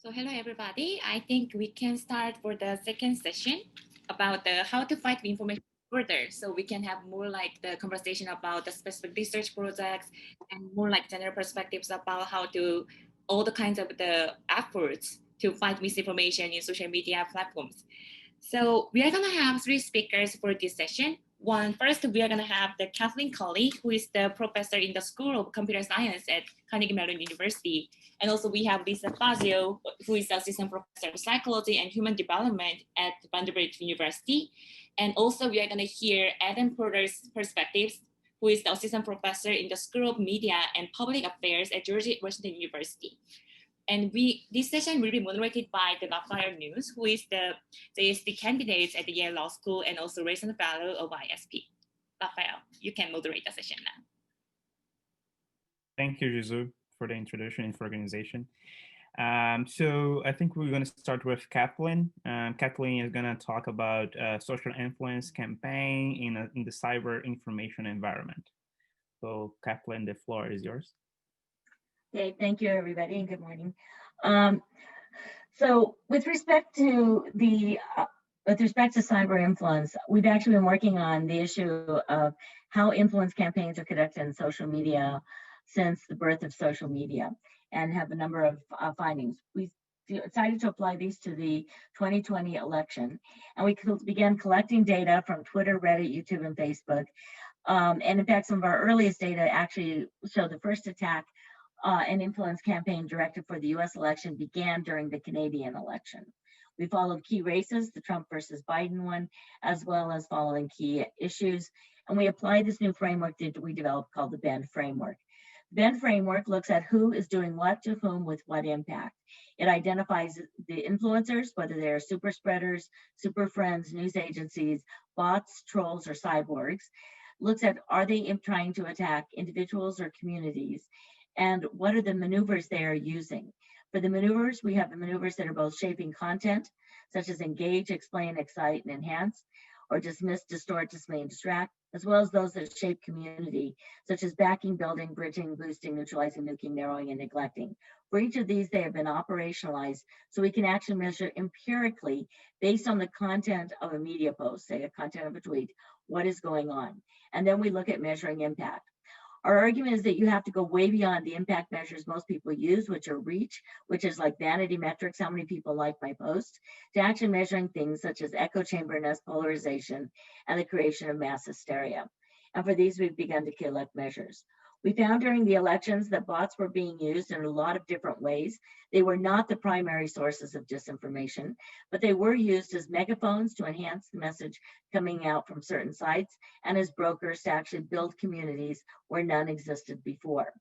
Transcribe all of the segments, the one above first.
So hello everybody. I think we can start for the second session about the how to fight information further. So we can have more like the conversation about the specific research projects and more like general perspectives about how to all the kinds of the efforts to fight misinformation in social media platforms. So we are gonna have three speakers for this session. First, we are gonna have the Kathleen Carley, who is the professor in the School of Computer Science at Carnegie Mellon University. And also we have Lisa Fazio, who is the assistant professor of psychology and human development at Vanderbilt University. And also we are gonna hear Adam Porter's perspectives, who is the assistant professor in the School of Media and Public Affairs at George Washington University. And this session will be moderated by the Raphael News, who is the JSD candidate at the Yale Law School and also recent fellow of ISP. Raphael, you can moderate the session now. Thank you, Jizu, for the introduction and for organization. So I think we're going to start with Kathleen. Kathleen is going to talk about social influence campaign in the cyber information environment. So Kathleen, the floor is yours. Okay, thank you, everybody, and good morning. So with respect to cyber influence, we've actually been working on the issue of how influence campaigns are conducted in social media since the birth of social media, and have a number of findings. We decided to apply these to the 2020 election, and we began collecting data from Twitter, Reddit, YouTube, and Facebook. And in fact, some of our earliest data actually showed the first attack an influence campaign directed for the US election began during the Canadian election. We followed key races, the Trump versus Biden one, as well as following key issues. And we applied this new framework that we developed called the BEND framework. The BEND framework looks at who is doing what to whom with what impact. It identifies the influencers, whether they're super spreaders, super friends, news agencies, bots, trolls, or cyborgs. Looks at, are they trying to attack individuals or communities? And what are the maneuvers they are using? For the maneuvers, we have the maneuvers that are both shaping content, such as engage, explain, excite, and enhance, or dismiss, distort, dismay, and distract, as well as those that shape community, such as backing, building, bridging, boosting, neutralizing, nuking, narrowing, and neglecting. For each of these, they have been operationalized, so we can actually measure empirically, based on the content of a media post, say a content of a tweet, what is going on. And then we look at measuring impact. Our argument is that you have to go way beyond the impact measures most people use, which are reach, which is like vanity metrics, how many people like my post, to actually measuring things such as echo chamberness, polarization, and the creation of mass hysteria. And for these, we've begun to collect measures. We found during the elections that bots were being used in a lot of different ways. They were not the primary sources of disinformation, but they were used as megaphones to enhance the message coming out from certain sites, and as brokers to actually build communities where none existed before.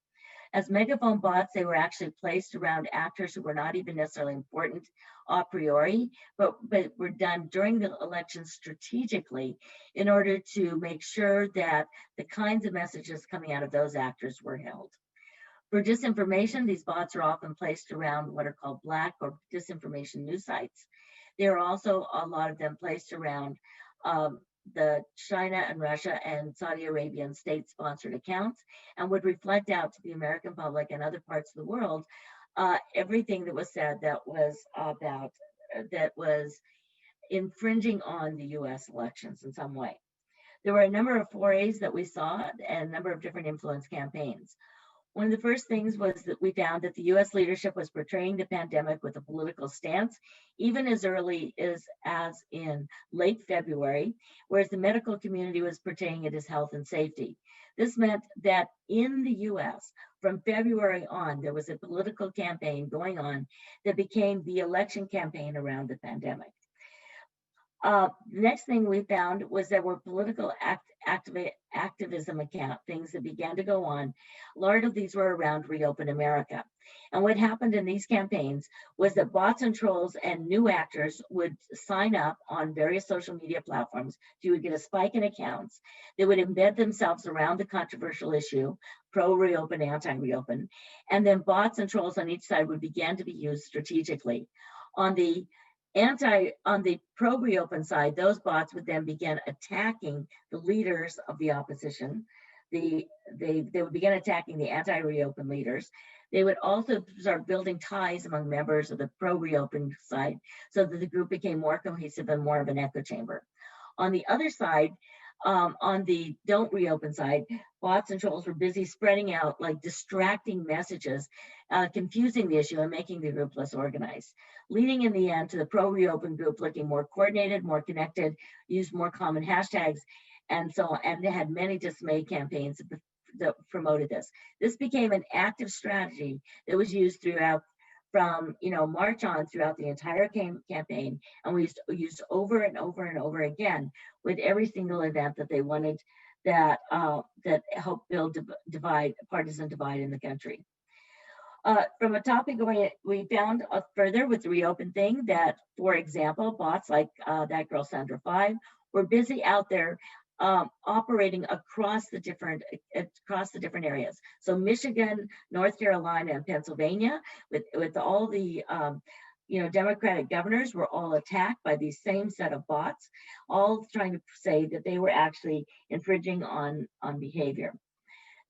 As megaphone bots, they were actually placed around actors who were not even necessarily important a priori, but were done during the election strategically in order to make sure that the kinds of messages coming out of those actors were held. For disinformation, these bots are often placed around what are called black or disinformation news sites. There are also a lot of them placed around the China and Russia and Saudi Arabian state-sponsored accounts, and would reflect out to the American public and other parts of the world everything that was said that was infringing on the US elections in some way. There were a number of forays that we saw and a number of different influence campaigns. One of the first things was that we found that the US leadership was portraying the pandemic with a political stance, even as early as in late February, whereas the medical community was portraying it as health and safety. This meant that in the US, from February on, there was a political campaign going on that became the election campaign around the pandemic. The next thing we found was there were political activism account things that began to go on. A lot of these were around Reopen America. And what happened in these campaigns was that bots and trolls and new actors would sign up on various social media platforms. You would get a spike in accounts. They would embed themselves around the controversial issue, pro-reopen, anti-reopen. And then bots and trolls on each side would begin to be used strategically. On the pro-reopen side, those bots would then begin attacking the leaders of the opposition. They would begin attacking the anti-reopen leaders. They would also start building ties among members of the pro-reopen side so that the group became more cohesive and more of an echo chamber. On the other side, on the don't reopen side, bots and trolls were busy spreading out like distracting messages, confusing the issue and making the group less organized, leading in the end to the pro-reopen group looking more coordinated, more connected, used more common hashtags, and so on, and they had many dismay campaigns that promoted this. This became an active strategy that was used throughout from March on throughout the entire campaign, and we used over and over and over again with every single event that they wanted that helped build partisan divide in the country. From a topic we found further with the reopen thing that, for example, bots like that girl Sandra 5 were busy out there operating across the different areas. So Michigan, North Carolina, and Pennsylvania, with all the Democratic governors were all attacked by these same set of bots, all trying to say that they were actually infringing on behavior.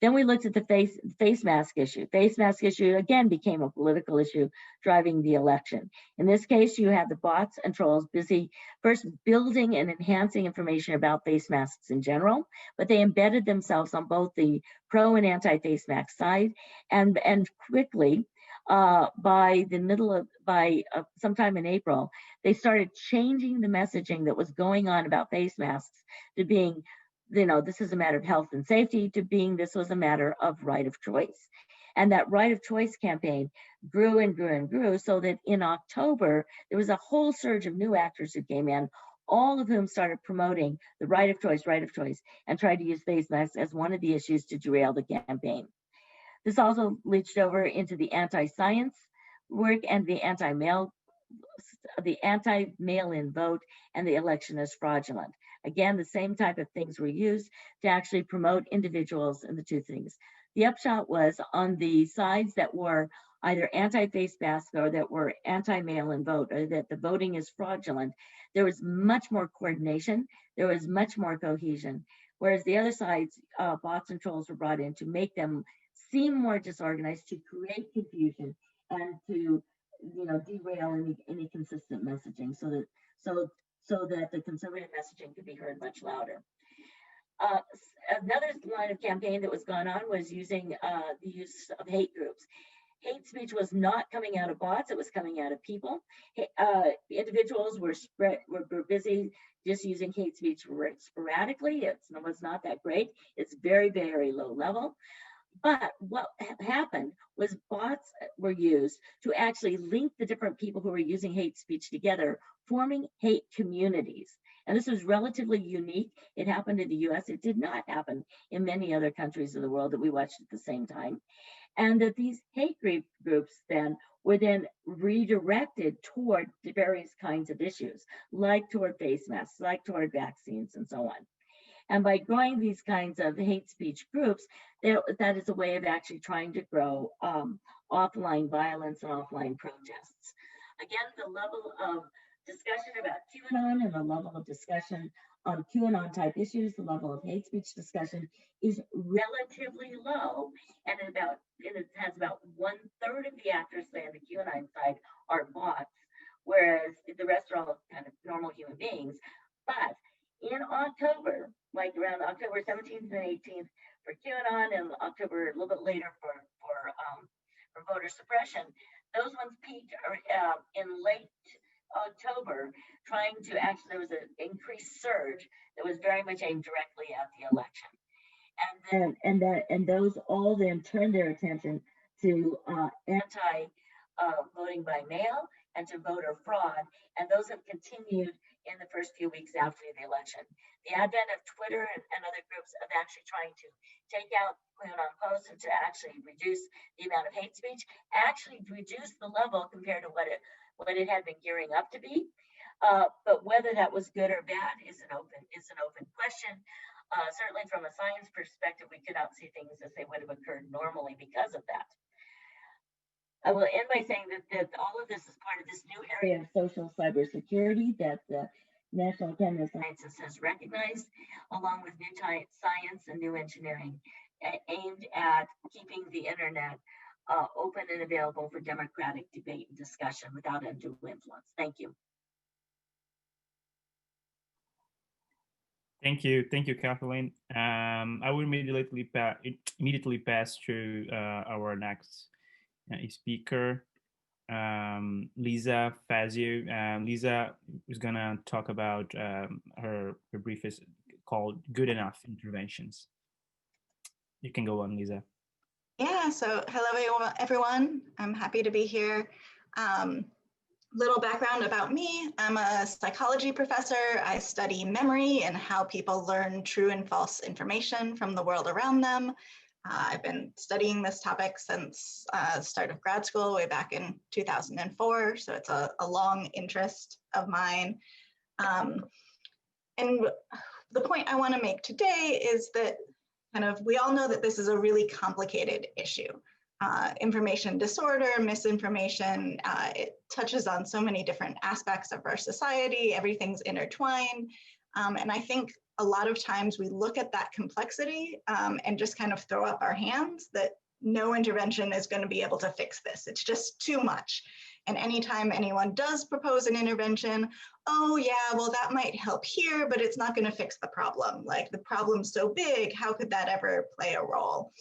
Then we looked at the face mask issue. Face mask issue again became a political issue driving the election. In this case, you had the bots and trolls busy first building and enhancing information about face masks in general, but they embedded themselves on both the pro and anti-face mask side, and quickly by sometime in April, they started changing the messaging that was going on about face masks to being, this is a matter of health and safety, to being this was a matter of right of choice. And that right of choice campaign grew and grew and grew, so that in October, there was a whole surge of new actors who came in, all of whom started promoting the right of choice, and tried to use face masks as one of the issues to derail the campaign. This also leached over into the anti-science work and the anti-mail-in vote and the election as fraudulent. Again, the same type of things were used to actually promote individuals in the two things. The upshot was on the sides that were either anti-face mask or that were anti-mail-in vote, or that the voting is fraudulent, there was much more coordination, there was much more cohesion. Whereas the other sides, bots and trolls were brought in to make them seem more disorganized, to create confusion, and to derail any consistent messaging, so that the conservative messaging could be heard much louder. Another line of campaign that was going on was using the use of hate groups. Hate speech was not coming out of bots; it was coming out of people. Individuals were busy just using hate speech sporadically. It was not that great. It's very, very low level. But what happened was bots were used to actually link the different people who were using hate speech together, forming hate communities. And this was relatively unique. It happened in the US. It did not happen in many other countries of the world that we watched at the same time. And that these hate groups then were then redirected toward the various kinds of issues, like toward face masks, like toward vaccines, and so on. And by growing these kinds of hate speech groups, that is a way of actually trying to grow offline violence and offline protests. Again, the level of discussion about QAnon and the level of discussion on QAnon type issues, the level of hate speech discussion is relatively low, and it has about 1/3 of the actors, say on the QAnon side, are bots, whereas the rest are all kind of normal human beings. But in October, like around October 17th and 18th for QAnon, and October a little bit later for voter suppression, those ones peaked in late October, trying to actually, there was an increased surge that was very much aimed directly at the election. And those all then turned their attention to anti voting by mail and to voter fraud, and those have continued in the first few weeks after the election. The advent of Twitter and other groups of actually trying to take out QAnon posts and to actually reduce the amount of hate speech actually reduced the level compared to what it had been gearing up to be. But whether that was good or bad is an open question. Certainly from a science perspective, we could not see things as they would have occurred normally because of that. I will end by saying that all of this is part of this new area of social cybersecurity that the National Academy of Sciences has recognized, along with new science and new engineering, aimed at keeping the internet open and available for democratic debate and discussion without undue influence. Thank you. Thank you, Kathleen. I will immediately pass to our next speaker, Lisa Fazio. Lisa is gonna talk about her brief is called "Good Enough Interventions." You can go on, Lisa. Yeah. So hello, everyone. I'm happy to be here. Little background about me. I'm a psychology professor. I study memory and how people learn true and false information from the world around them. I've been studying this topic since the start of grad school way back in 2004. So it's a long interest of mine. And the point I want to make today is that we all know that this is a really complicated issue. Information disorder, misinformation, it touches on so many different aspects of our society, everything's intertwined. And I think a lot of times we look at that complexity and just kind of throw up our hands that no intervention is going to be able to fix this. It's just too much. And anytime anyone does propose an intervention, oh yeah, well that might help here, but it's not going to fix the problem. Like the problem's so big, how could that ever play a role?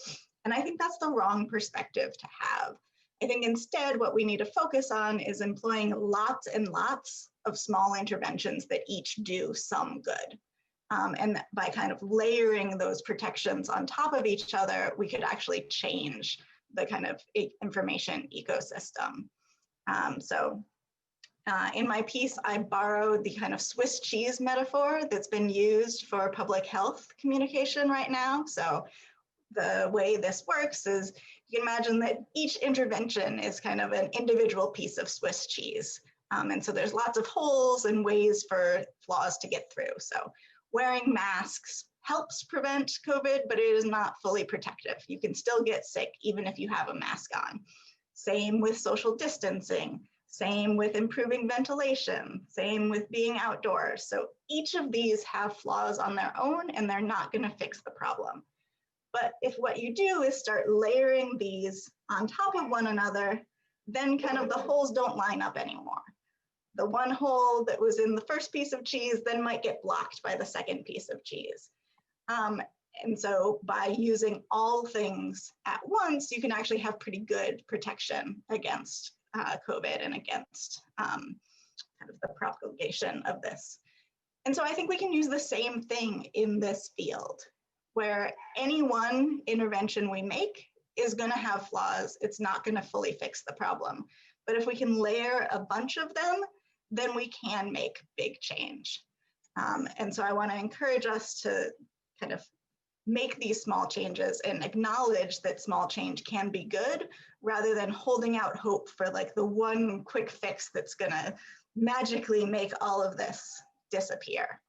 And I think that's the wrong perspective to have. I think instead what we need to focus on is employing lots and lots of small interventions that each do some good. And by kind of layering those protections on top of each other, we could actually change the kind of information ecosystem. In my piece, I borrowed the kind of Swiss cheese metaphor that's been used for public health communication right now. So the way this works is you can imagine that each intervention is kind of an individual piece of Swiss cheese. And so there's lots of holes and ways for flaws to get through. So wearing masks helps prevent COVID, but it is not fully protective. You can still get sick even if you have a mask on. Same with social distancing, same with improving ventilation, same with being outdoors. So each of these have flaws on their own and they're not going to fix the problem. But if what you do is start layering these on top of one another, then kind of the holes don't line up anymore. The one hole that was in the first piece of cheese then might get blocked by the second piece of cheese. And so by using all things at once, you can actually have pretty good protection against COVID and against kind of the propagation of this. And so I think we can use the same thing in this field, where any one intervention we make is going to have flaws. It's not going to fully fix the problem. But if we can layer a bunch of them, then we can make big change. And so I want to encourage us to kind of make these small changes and acknowledge that small change can be good, rather than holding out hope for like the one quick fix that's going to magically make all of this disappear.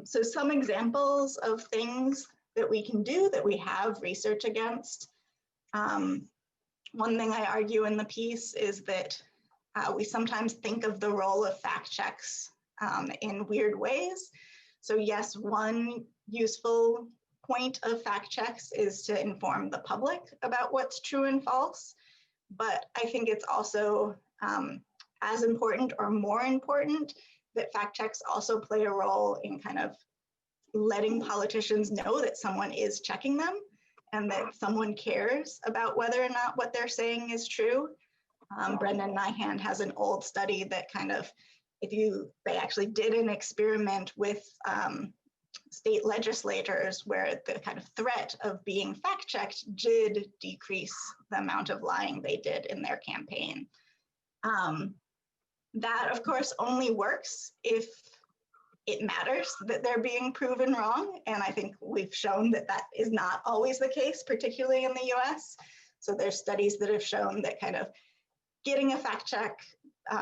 So some examples of things that we can do that we have research against. One thing I argue in the piece is that we sometimes think of the role of fact checks in weird ways. So yes, one useful point of fact checks is to inform the public about what's true and false. But I think it's also as important or more important that fact checks also play a role in kind of letting politicians know that someone is checking them and that someone cares about whether or not what they're saying is true. Brendan Nyhan has an old study that kind of, they actually did an experiment with state legislators where the kind of threat of being fact checked did decrease the amount of lying they did in their campaign. That of course only works if it matters that they're being proven wrong. And I think we've shown that that is not always the case, particularly in the US. So there's studies that have shown that kind of getting a fact check,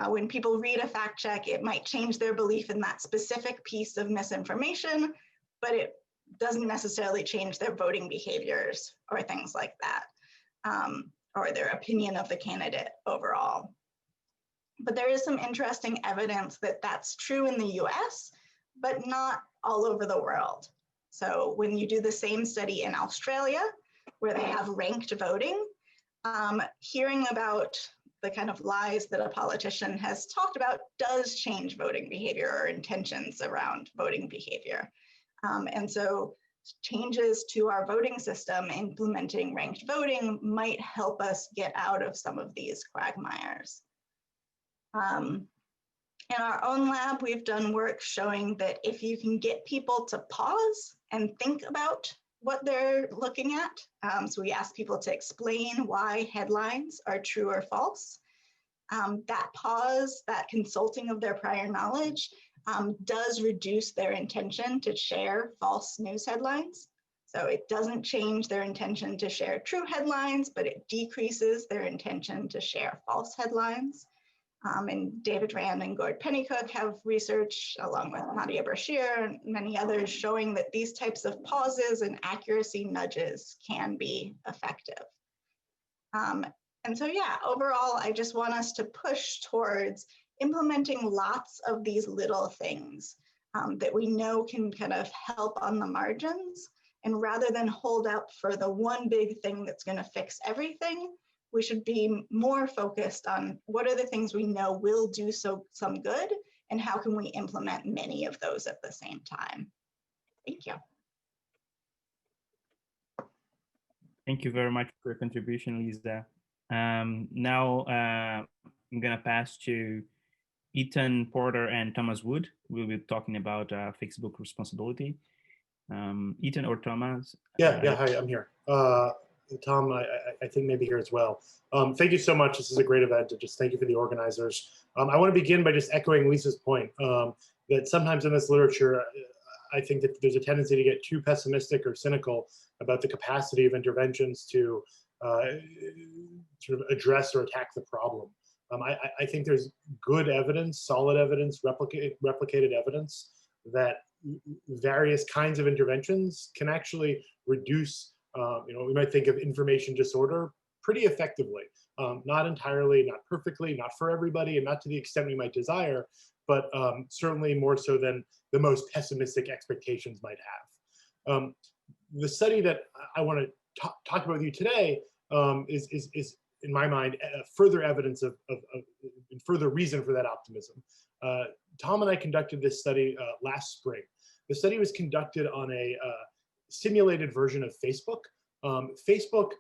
when people read a fact check, it might change their belief in that specific piece of misinformation, but it doesn't necessarily change their voting behaviors or things like that, or their opinion of the candidate overall. But there is some interesting evidence that that's true in the US, but not all over the world. So when you do the same study in Australia, where they have ranked voting, Hearing about the kind of lies that a politician has talked about does change voting behavior or intentions around voting behavior. And so changes to our voting system, implementing ranked voting, might help us get out of some of these quagmires. In our own lab, we've done work showing that if you can get people to pause and think about what they're looking at, so we ask people to explain why headlines are true or false. That pause, that consulting of their prior knowledge, does reduce their intention to share false news headlines. So it doesn't change their intention to share true headlines, but it decreases their intention to share false headlines. And David Rand and Gord Pennycook have research, along with Nadia Bashir and many others, showing that these types of pauses and accuracy nudges can be effective. And so, yeah, overall, I just want us to push towards implementing lots of these little things that we know can kind of help on the margins. And rather than hold out for the one big thing that's going to fix everything, we should be more focused on what are the things we know will do some good, and how can we implement many of those at the same time. Thank you. Thank you very much for your contribution, Lisa. Now I'm gonna pass to Ethan Porter and Thomas Wood. We'll be talking about Facebook responsibility. Ethan or Thomas? Yeah, hi, I'm here. Tom, I think maybe here as well. Thank you so much. This is a great event. Just thank you for the organizers. I want to begin by just echoing Lisa's point that sometimes in this literature, I think that there's a tendency to get too pessimistic or cynical about the capacity of interventions to sort of address or attack the problem. I think there's good evidence, solid evidence, replicated evidence that various kinds of interventions can actually reduce, we might think of information disorder pretty effectively. Not entirely, not perfectly, not for everybody, and not to the extent we might desire, but certainly more so than the most pessimistic expectations might have. The study that I want to talk about with you today is in my mind, further evidence of further reason for that optimism. Tom and I conducted this study last spring. The study was conducted on a simulated version of Facebook. Facebook,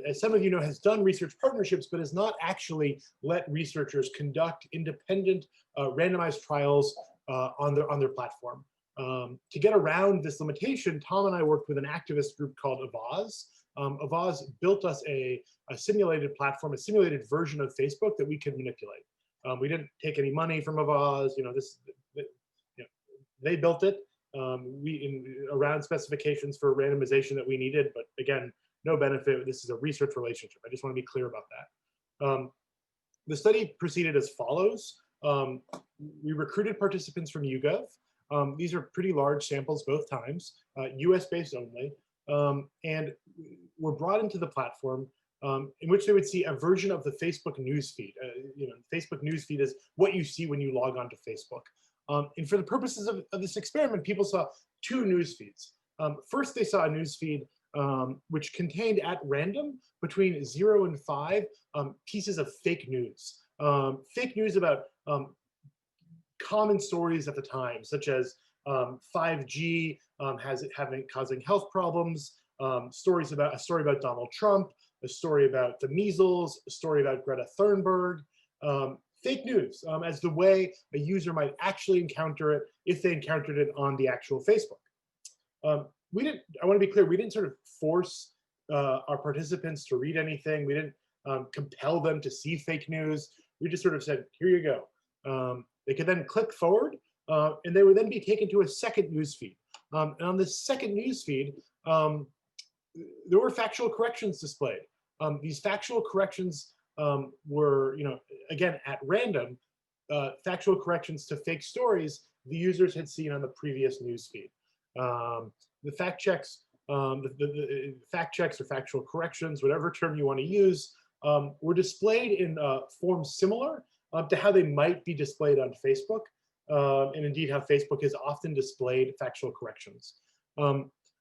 as some of you know, has done research partnerships, but has not actually let researchers conduct independent randomized trials on their platform. To get around this limitation, Tom and I worked with an activist group called Avaz. Avaz built us a simulated platform, a simulated version of Facebook that we could manipulate. We didn't take any money from Avaz. They built it. Around specifications for randomization that we needed, but again, no benefit. This is a research relationship. I just want to be clear about that. The study proceeded as follows. We recruited participants from YouGov. These are pretty large samples both times, US-based only, and were brought into the platform in which they would see a version of the Facebook newsfeed. Facebook newsfeed is what you see when you log on to Facebook. And for the purposes of this experiment, people saw two news feeds. First, they saw a news feed which contained at random between 0 and 5 pieces of fake news. Fake news about common stories at the time, such as 5G causing health problems, a story about Donald Trump, a story about the measles, a story about Greta Thunberg. Fake news as the way a user might actually encounter it if they encountered it on the actual Facebook. I want to be clear, we didn't sort of force our participants to read anything. We didn't compel them to see fake news. We just sort of said, here you go. They could then click forward and they would then be taken to a second news feed. And on this second news feed, there were factual corrections displayed. These factual corrections were, again, at random, factual corrections to fake stories the users had seen on the previous newsfeed. The fact checks, the fact checks or factual corrections, whatever term you want to use, were displayed in forms similar to how they might be displayed on Facebook, and indeed how Facebook has often displayed factual corrections.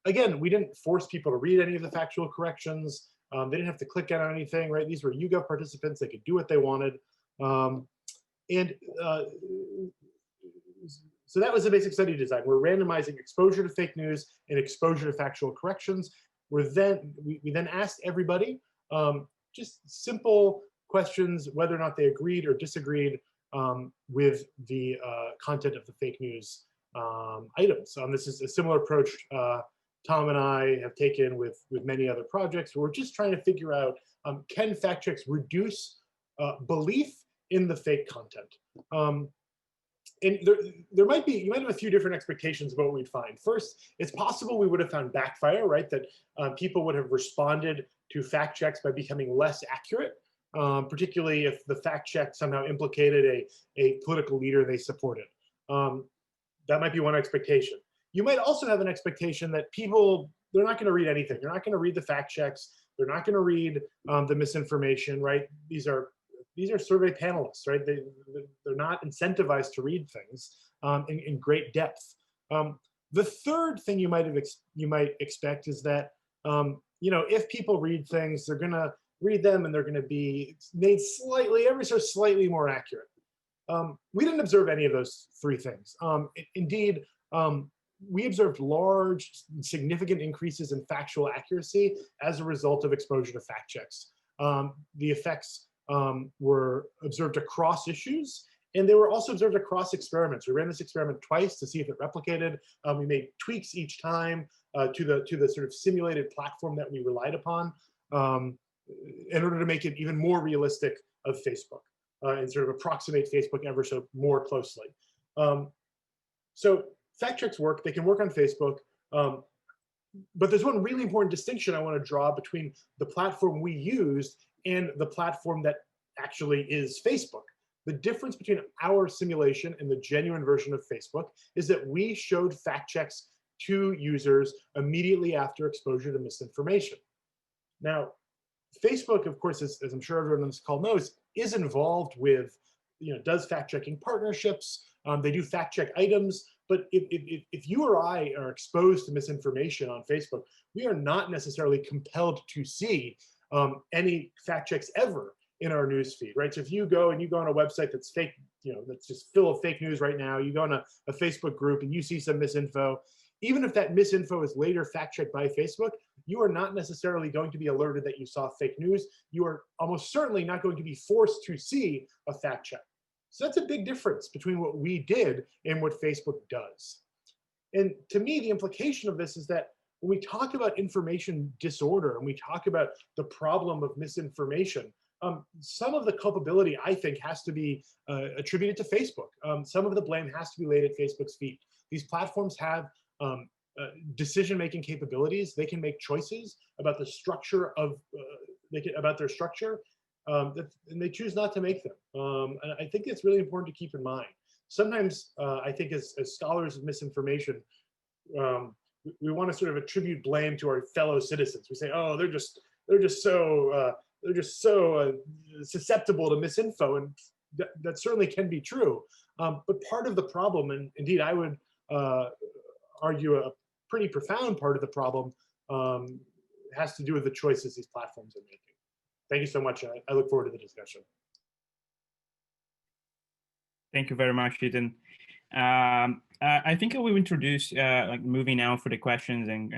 Again, we didn't force people to read any of the factual corrections. They didn't have to click on anything, right? These were YouGov participants. They could do what they wanted. And so that was the basic study design. We're randomizing exposure to fake news and exposure to factual corrections. We then asked everybody just simple questions, whether or not they agreed or disagreed with the content of the fake news items. This is a similar approach Tom and I have taken with many other projects. We're just trying to figure out, can fact checks reduce belief in the fake content? And you might have a few different expectations about what we'd find. First, it's possible we would have found backfire, right? That people would have responded to fact checks by becoming less accurate, particularly if the fact check somehow implicated a political leader they supported. That might be one expectation. You might also have an expectation that people, they're not going to read anything. They're not going to read the fact checks. They're not going to read the misinformation, right? These are survey panelists, right? They're not incentivized to read things in great depth. The third thing you might expect is that if people read things, they're going to read them and they're going to be made ever so slightly more accurate. We didn't observe any of those three things. Indeed, we observed large, significant increases in factual accuracy as a result of exposure to fact checks. The effects were observed across issues, and they were also observed across experiments. We ran this experiment twice to see if it replicated. We made tweaks each time to the sort of simulated platform that we relied upon in order to make it even more realistic of Facebook and sort of approximate Facebook ever so more closely. So fact checks work. They can work on Facebook. But there's one really important distinction I want to draw between the platform we used and the platform that actually is Facebook. The difference between our simulation and the genuine version of Facebook is that we showed fact checks to users immediately after exposure to misinformation. Now, Facebook, of course, as I'm sure everyone on this call knows, is involved with, does fact-checking partnerships. They do fact-check items. But if you or I are exposed to misinformation on Facebook, we are not necessarily compelled to see any fact checks ever in our news feed, right? So if you go on a website that's fake, that's just full of fake news right now, you go on a Facebook group and you see some misinfo, even if that misinfo is later fact checked by Facebook, you are not necessarily going to be alerted that you saw fake news. You are almost certainly not going to be forced to see a fact check. So that's a big difference between what we did and what Facebook does. And to me, the implication of this is that when we talk about information disorder and we talk about the problem of misinformation, some of the culpability, I think, has to be attributed to Facebook. Some of the blame has to be laid at Facebook's feet. These platforms have decision-making capabilities. They can make choices about the structure of, about their structure, and they choose not to make them. And I think it's really important to keep in mind. Sometimes I think as scholars of misinformation, we want to sort of attribute blame to our fellow citizens. We say, oh, they're just so susceptible to misinfo, and that certainly can be true. But part of the problem, and indeed I would argue a pretty profound part of the problem, has to do with the choices these platforms are making. Thank you so much. I look forward to the discussion. Thank you very much, Ethan. I think I will introduce, moving now for the questions and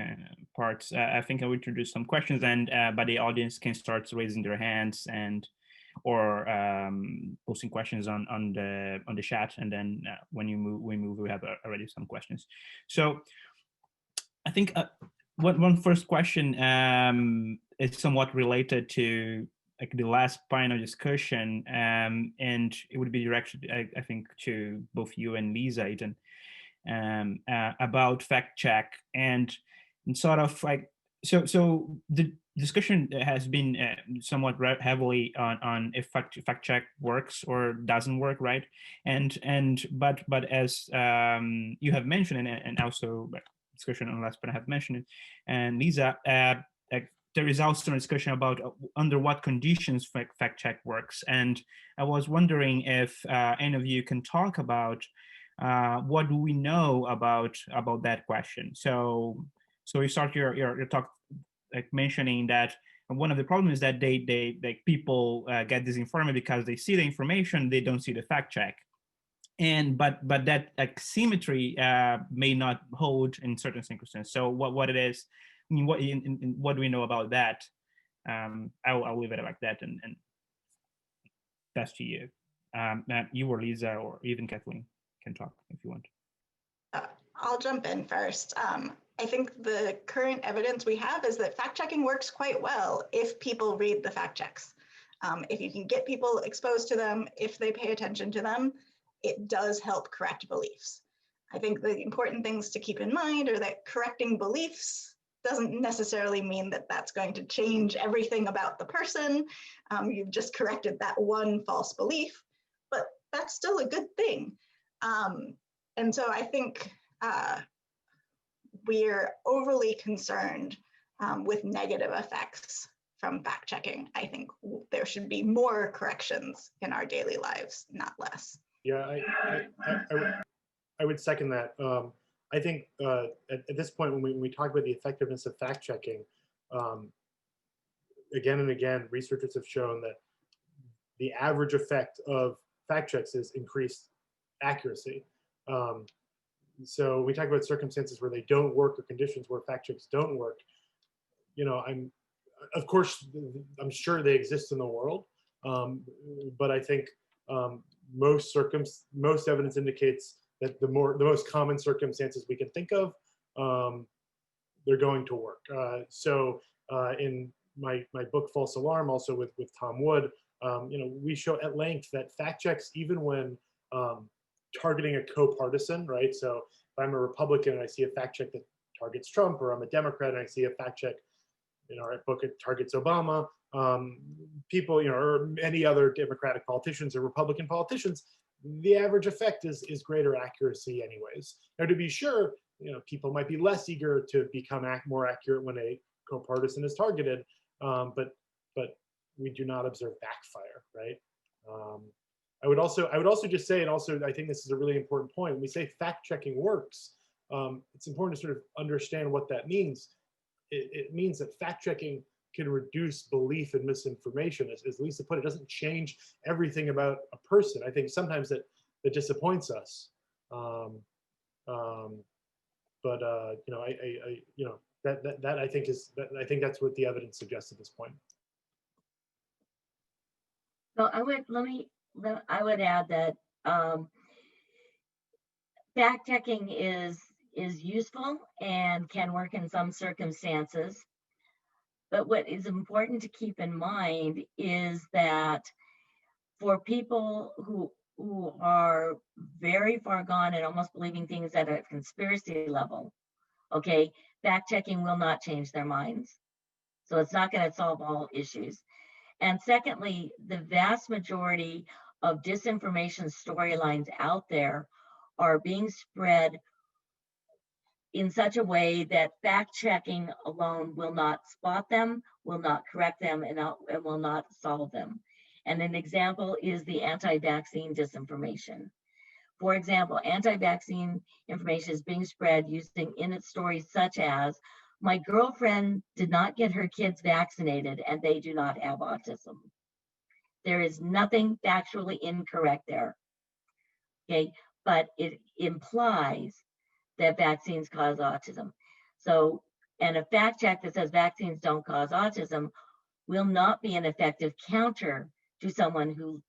parts. I think I will introduce some questions, and but the audience can start raising their hands or posting questions on the chat, and then when we have already some questions. So I think one first question is somewhat related to the last panel discussion, and it would be directed, I think, to both you and Lisa, Ethan, about fact check and sort of so the discussion has been somewhat heavily on if fact check works or doesn't work, right? But as you have mentioned, and also discussion on last panel have mentioned it, and Lisa, there is also a discussion about under what conditions fact check works. And I was wondering if any of you can talk about what do we know about that question. So you start your talk mentioning that And one of the problems is that people get disinformed because they see the information, they don't see the fact check. And but that asymmetry may not hold in certain circumstances. So what it is, I mean, what do we know about that? I'll leave it like that, and best to you. You or Lisa or even Kathleen can talk if you want. I'll jump in first. I think the current evidence we have is that fact checking works quite well if people read the fact checks. If you can get people exposed to them, if they pay attention to them, it does help correct beliefs. I think the important things to keep in mind are that correcting beliefs doesn't necessarily mean that that's going to change everything about the person. You've just corrected that one false belief, but that's still a good thing. And so I think we're overly concerned with negative effects from fact checking. I think there should be more corrections in our daily lives, not less. Yeah, I would second that. I think at this point, when we talk about the effectiveness of fact checking, again and again, researchers have shown that the average effect of fact checks is increased accuracy. So we talk about circumstances where they don't work or conditions where fact checks don't work. You know, of course, I'm sure they exist in the world, but I think most evidence indicates that the most common circumstances we can think of, they're going to work. So in my book False Alarm, also with Tom Wood, you know, we show at length that fact checks, even when targeting a co-partisan, right? So if I'm a Republican and I see a fact check that targets Trump, or I'm a Democrat and I see a fact check in our book it targets Obama, people, you know, or any other Democratic politicians or Republican politicians, the average effect is greater accuracy anyways. Now, to be sure, you know, people might be less eager to become more accurate when a co-partisan is targeted, but we do not observe backfire, right? I would also just say, and also I think this is a really important point, when we say fact checking works, it's important to sort of understand what that means. It means that fact checking can reduce belief in misinformation. As Lisa put it, doesn't change everything about a person. I think sometimes that disappoints us. But you know, you know, that I think that's what the evidence suggests at this point. So I would add that fact checking is useful and can work in some circumstances. But what is important to keep in mind is that for people who are very far gone and almost believing things at a conspiracy level, okay, fact checking will not change their minds. So it's not going to solve all issues. And secondly, the vast majority of disinformation storylines out there are being spread in such a way that fact checking alone will not spot them, will not correct them, and will not solve them. And an example is the anti-vaccine disinformation. For example, anti-vaccine information is being spread using internet stories such as, my girlfriend did not get her kids vaccinated and they do not have autism. There is nothing factually incorrect there, okay? But it implies that vaccines cause autism. So, and a fact check that says vaccines don't cause autism will not be an effective counter to someone who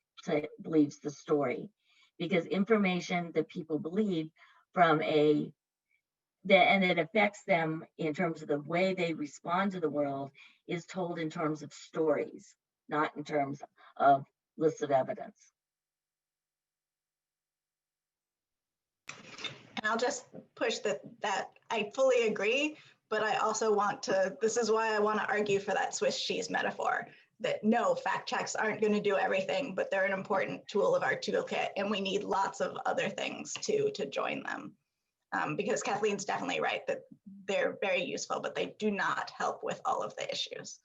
believes the story, because information that people believe from and it affects them in terms of the way they respond to the world is told in terms of stories, not in terms of lists of evidence. And I'll just push that I fully agree, but I also want to, this is why I want to argue for that Swiss cheese metaphor, that no, fact checks aren't going to do everything, but they're an important tool of our toolkit, and we need lots of other things to join them. Because Kathleen's definitely right that they're very useful, but they do not help with all of the issues.